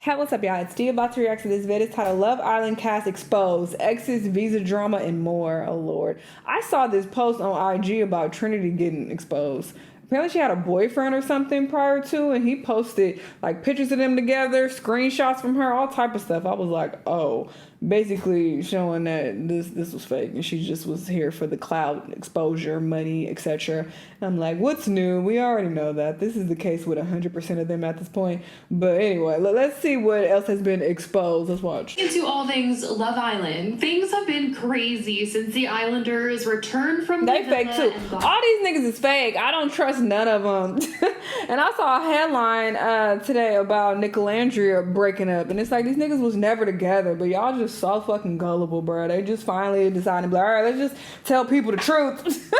Hey, what's up, y'all? It's Steve about to react to this vid. It's titled Love Island Cast Exposed, Exes, Visa Drama, and More. Oh, Lord. I saw this post on IG about Trinity getting exposed. Apparently she had a boyfriend or something prior to, and he posted like pictures of them together, screenshots from her, all type of stuff. I was like, oh, basically showing that this was fake and she just was here for the clout, exposure, money, etc. And I'm like, what's new? We already know that. This is the case with 100% of them at this point. But anyway, let's see what else has been exposed. Let's watch. Into all things Love Island. Things have been crazy since the Islanders returned from the They fake too. All these niggas is fake. I don't trust none of them. And I saw a headline today about Nick and Andrea breaking up, and it's like these niggas was never together, but y'all just so fucking gullible, bro. They just finally decided to be like, all right, let's just tell people the truth.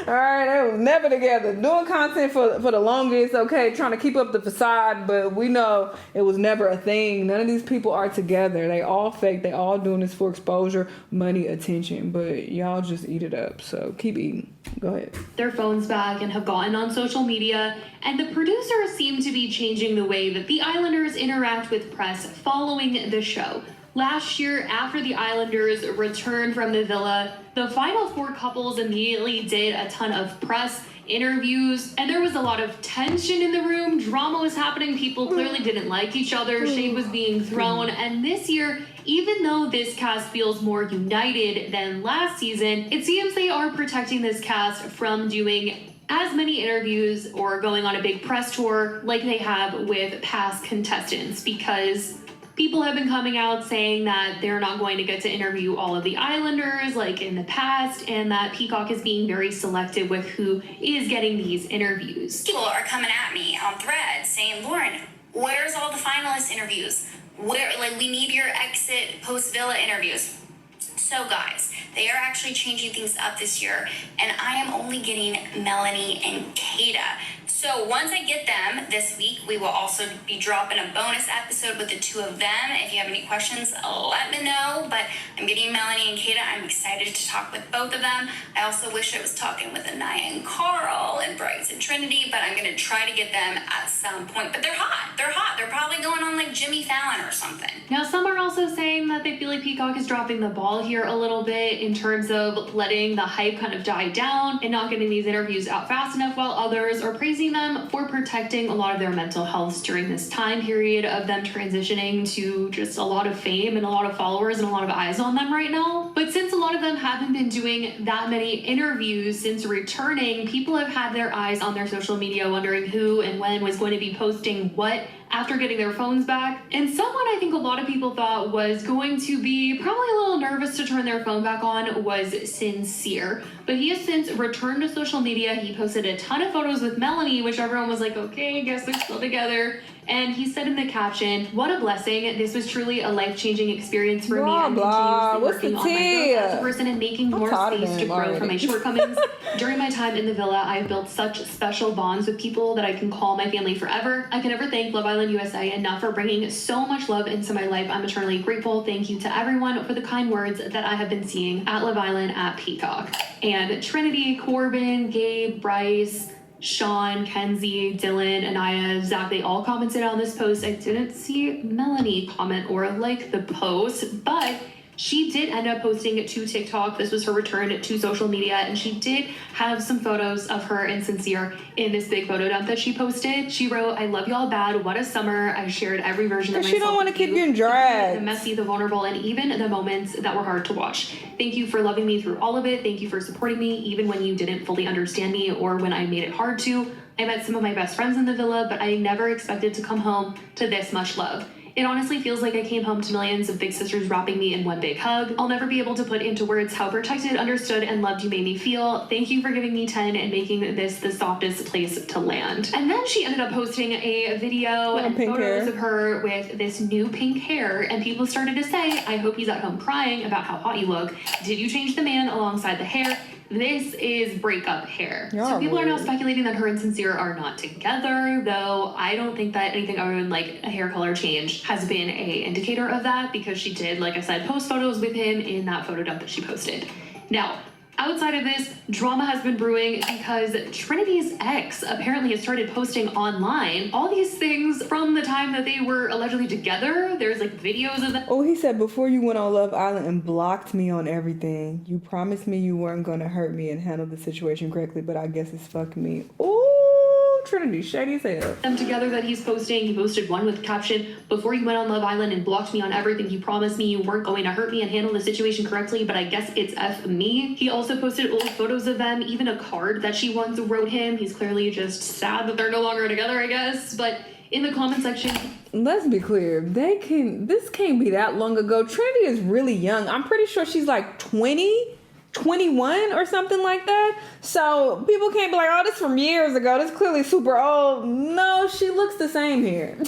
All right, they was never together, doing content for the longest, okay, trying to keep up the facade, but we know it was never a thing. None of these people are together. They all fake. They all doing this for exposure, money, attention, but y'all just eat it up. So keep eating. Go ahead. Their phones back and have gotten on social media, and the producers seem to be changing the way that the Islanders interact with press following the show. Last year, after the Islanders returned from the villa, the final four couples immediately did a ton of press interviews, and there was a lot of tension in the room. Drama was happening. People clearly didn't like each other. Shade was being thrown. And this year, even though this cast feels more united than last season, it seems they are protecting this cast from doing as many interviews or going on a big press tour like they have with past contestants, because people have been coming out saying that they're not going to get to interview all of the Islanders like in the past, and that Peacock is being very selective with who is getting these interviews. People are coming at me on Threads saying, Lauren, where's all the finalist interviews? We need your exit post-villa interviews. So guys, they are actually changing things up this year, and I am only getting Melanie and Kata. So once I get them this week, we will also be dropping a bonus episode with the two of them. If you have any questions, let me know. But I'm getting Melanie and Kata. I'm excited to talk with both of them. I also wish I was talking with Anaya and Carl and Bryce and Trinity, but I'm going to try to get them at some point. But they're hot. They're hot. They're probably going on like Jimmy Fallon or something. Now, some are also saying that they feel like Peacock is dropping the ball here a little bit in terms of letting the hype kind of die down and not getting these interviews out fast enough, while others are praising them for protecting a lot of their mental health during this time period of them transitioning to just a lot of fame and a lot of followers and a lot of eyes on them right now. But since a lot of them haven't been doing that many interviews since returning, people have had their eyes on their social media wondering who and when was going to be posting what after getting their phones back. And someone I think a lot of people thought was going to be probably a little nervous to turn their phone back on was Sincere. But he has since returned to social media. He posted a ton of photos with Melanie, which everyone was like, okay, I guess they're still together. And he said in the caption, "What a blessing. This was truly a life-changing experience for me. I'm continuously working on my growth as a person and making more space to grow from my shortcomings. During my time in the villa, I've built such special bonds with people that I can call my family forever. I can never thank Love Island USA enough for bringing so much love into my life. I'm eternally grateful. Thank you to everyone for the kind words that I have been seeing at Love Island at Peacock." And Trinity, Corbin, Gabe, Bryce, Sean, Kenzie, Dylan, Anaya, Zach, they all commented on this post. I didn't see Melanie comment or like the post, but she did end up posting to TikTok. This was her return to social media, and she did have some photos of her and Sincere in this big photo dump that she posted. She wrote, "I love y'all bad. What a summer. I shared every version of myself. She don't want to keep getting dragged. The messy, the vulnerable, and even the moments that were hard to watch. Thank you for loving me through all of it. Thank you for supporting me, even when you didn't fully understand me or when I made it hard to. I met some of my best friends in the villa, but I never expected to come home to this much love. It honestly feels like I came home to millions of big sisters wrapping me in one big hug. I'll never be able to put into words how protected, understood, and loved you made me feel. Thank you for giving me 10 and making this the softest place to land." And then she ended up posting a video and photos of her with this new pink hair, and people started to say, "I hope he's at home crying about how hot you look. Did you change the man alongside the hair? This is breakup hair." So people are now speculating that her and Sincere are not together, though I don't think that anything other than like a hair color change has been a indicator of that, because she did, like I said, post photos with him in that photo dump that she posted. Now, Outside of this, drama has been brewing because Trinity's ex apparently has started posting online all these things from the time that they were allegedly together. There's like videos of them. Oh, he said, before you went on Love Island and blocked me on everything, you promised me you weren't going to hurt me and handle the situation correctly, but I guess it's fuck me. Oh, Trinity, shady as hell. Them together that he's posting. He posted one with the caption, before you went on Love Island and blocked me on everything, you promised me you weren't going to hurt me and handle the situation correctly, but I guess it's F me. He also posted old photos of them, even a card that she once wrote him. He's clearly just sad that they're no longer together, I guess. But in the comment section, let's be clear, this can't be that long ago. Trinity is really young. I'm pretty sure she's like 20, 21 or something like that. So people can't be like, oh, this from years ago. This clearly super old. No, she looks the same here.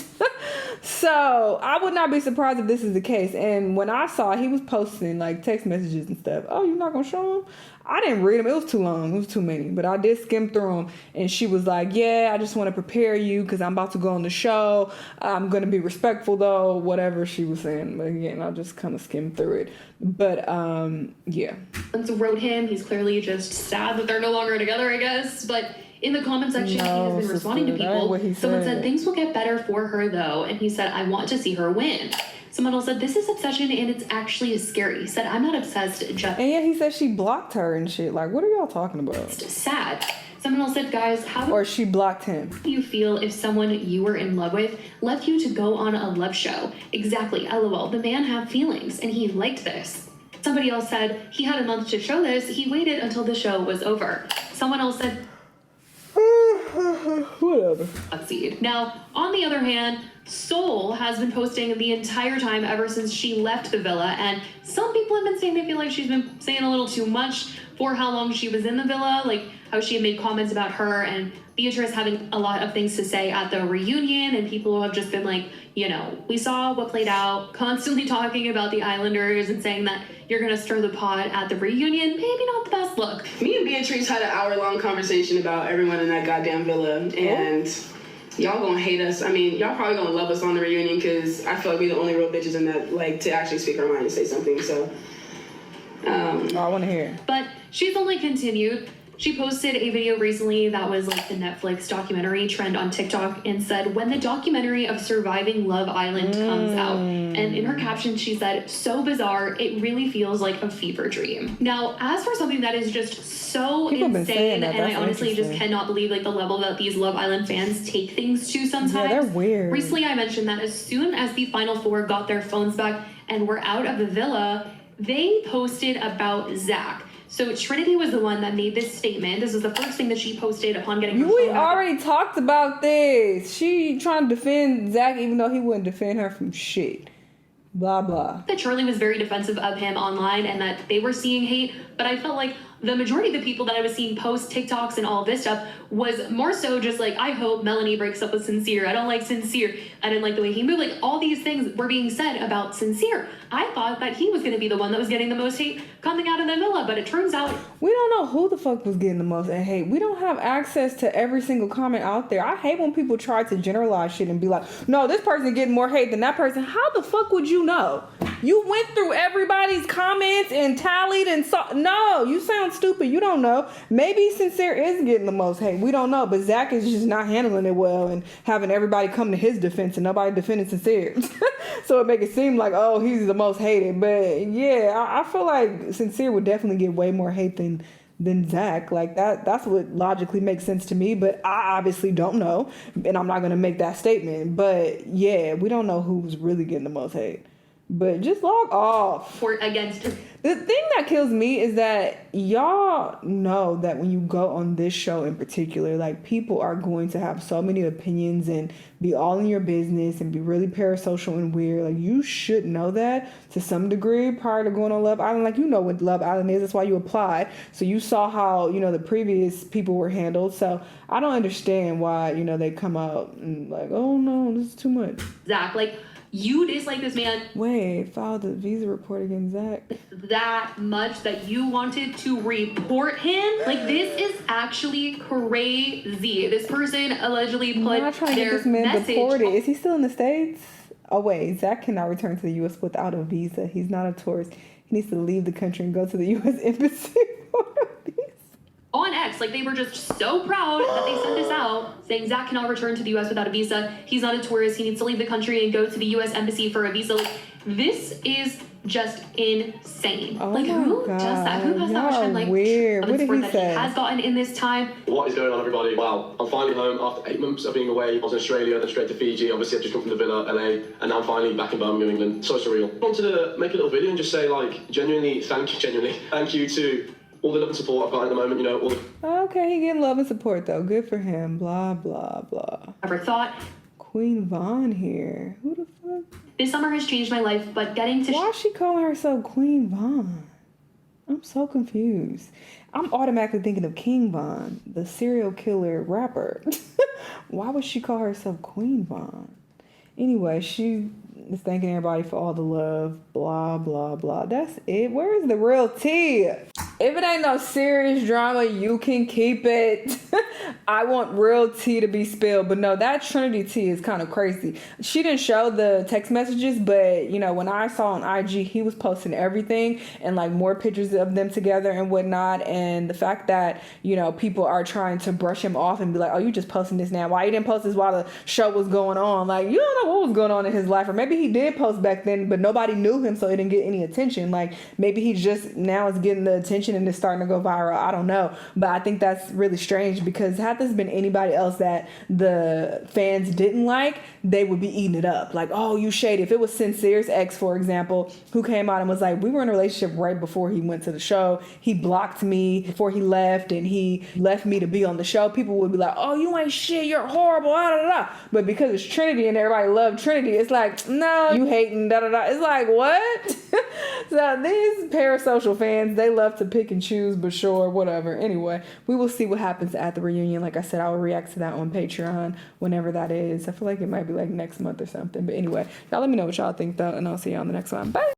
So I would not be surprised if this is the case. And when I saw he was posting like text messages and stuff, oh, you're not gonna show him? I didn't read them. It was too long. It was too many. But I did skim through them. And she was like, yeah, I just want to prepare you because I'm about to go on the show. I'm going to be respectful, though. Whatever she was saying. But again, I'll just kind of skim through it. But, yeah. wrote him. He's clearly just sad that they're no longer together, I guess. But in the comment section, he has been responding to people. Someone said, things will get better for her, though. And he said, I want to see her win. Someone else said, this is obsession and it's actually scary. He said, I'm not obsessed, just... And yeah, he said she blocked her and shit. Like, what are y'all talking about? sad. Someone else said, guys, how or she blocked him. do you feel if someone you were in love with left you to go on a love show? Exactly, LOL. The man had feelings and he liked this. Somebody else said, he had a month to show this. He waited until the show was over. Someone else said, whatever. Succeed. Now, on the other hand, Soul has been posting the entire time ever since she left the villa, and some people have been saying they feel like she's been saying a little too much for how long she was in the villa, like how she had made comments about her and Beatrice having a lot of things to say at the reunion, and people have just been like, you know, we saw what played out, constantly talking about the Islanders and saying that you're gonna stir the pot at the reunion. Maybe not the best look. Me and Beatrice had an hour-long conversation about everyone in that goddamn villa, and y'all gonna hate us. I mean, y'all probably gonna love us on the reunion because I feel like we're the only real bitches in that, like, to actually speak our mind and say something, so. I want to hear. But she's only continued. She posted a video recently that was like the Netflix documentary trend on TikTok and said, when the documentary of Surviving Love Island comes out. And in her caption, she said, so bizarre, it really feels like a fever dream. Now, as for something that is just so insane, and I honestly just cannot believe like the level that these Love Island fans take things to sometimes. Yeah, they're weird. Recently, I mentioned that as soon as the final four got their phones back and were out of the villa, they posted about Zach. So Trinity was the one that made this statement. This was the first thing that she posted upon getting her We phone already talked about this. She trying to defend Zach even though he wouldn't defend her from shit. Blah, blah. that Charlie was very defensive of him online and that they were seeing hate, but I felt like the majority of the people that I was seeing post TikToks and all of this stuff was more so just like, I hope Melanie breaks up with Sincere. I don't like Sincere. I didn't like the way he moved. Like, all these things were being said about Sincere. I thought that he was going to be the one that was getting the most hate coming out of the villa, but it turns out... We don't know who the fuck was getting the most hate. We don't have access to every single comment out there. I hate when people try to generalize shit and be like, no, this person getting more hate than that person. How the fuck would you know? You went through everybody's comments and tallied and saw... No, you sound stupid. You don't know. Maybe Sincere is getting the most hate. We don't know. But Zach is just not handling it well and having everybody come to his defense and nobody defending Sincere. So it make it seem like, oh, he's the most hated. But yeah, I feel like Sincere would definitely get way more hate than Zach. Like that's what logically makes sense to me. But I obviously don't know. And I'm not going to make that statement. But yeah, we don't know who's really getting the most hate. But just log off. For against The thing that kills me is that y'all know that when you go on this show in particular, like, people are going to have so many opinions and be all in your business and be really parasocial and weird. Like, you should know that to some degree prior to going on Love Island. Like, you know what Love Island is. That's why you applied. So you saw how, you know, the previous people were handled. So I don't understand why, you know, they come out and like, oh no, this is too much. Zach, like, you dislike this man Wait, filed a visa report against Zach. that much that you wanted to report him. Like, this is actually crazy. This person allegedly put I'm not trying to get their this man message deported. Is he still in the States? Oh wait, Zach cannot return to the U.S. without a visa. He's not a tourist. He needs to leave the country and go to the U.S. Embassy for a visa. On X, like they were just so proud that they sent this out saying Zach cannot return to the US without a visa. He's not a tourist. He needs to leave the country and go to the US embassy for a visa. Like, this is just insane. Oh like, my who God. does that? Who has that much Y'all time? Like, weird. of What did support he that say? he has gotten in this time. What is going on, everybody? Wow, I'm finally home after 8 months of being away. I was in Australia, then straight to Fiji. Obviously, I've just come from the villa, LA, and now I'm finally back in Birmingham, England. So surreal. I wanted to make a little video and just say, like, genuinely thank you to all the love and support I've got at the moment, you know, all the... Okay, he getting love and support, though. Good for him. Blah, blah, blah. Ever thought. Queen Vaughn here. Who the fuck? This summer has changed my life, but getting to... Why is she calling herself Queen Vaughn? I'm so confused. I'm automatically thinking of King Von, the serial killer rapper. Why would she call herself Queen Vaughn? Anyway, she is thanking everybody for all the love. Blah, blah, blah. That's it. Where is the real tea? If it ain't no serious drama, you can keep it. I want real tea to be spilled. But no, that Trinity tea is kind of crazy. She didn't show the text messages, but, you know, when I saw on IG, he was posting everything and, like, more pictures of them together and whatnot. And the fact that, you know, people are trying to brush him off and be like, oh, you just posting this now. Why you didn't post this while the show was going on? Like, you don't know what was going on in his life. Or maybe he did post back then, but nobody knew him, so it didn't get any attention. Like, maybe he just now is getting the attention and it's starting to go viral. I don't know. But I think that's really strange, because had this been anybody else that the fans didn't like, they would be eating it up. Like, oh, you shady. If it was Sincere's ex, for example, who came out and was like, we were in a relationship right before he went to the show. He blocked me before he left, and he left me to be on the show. People would be like, oh, you ain't shit. You're horrible. Da, da, da. But because it's Trinity and everybody loved Trinity, it's like, no, you hating. Da, da, da. It's like, what? So these parasocial fans, they love to pick and choose, but sure, whatever. Anyway, we will see what happens at the reunion. Like I said, I will react to that on Patreon whenever that is. I feel like it might be like next month or something. But anyway, y'all let me know what y'all think, though, and I'll see y'all on the next one. Bye!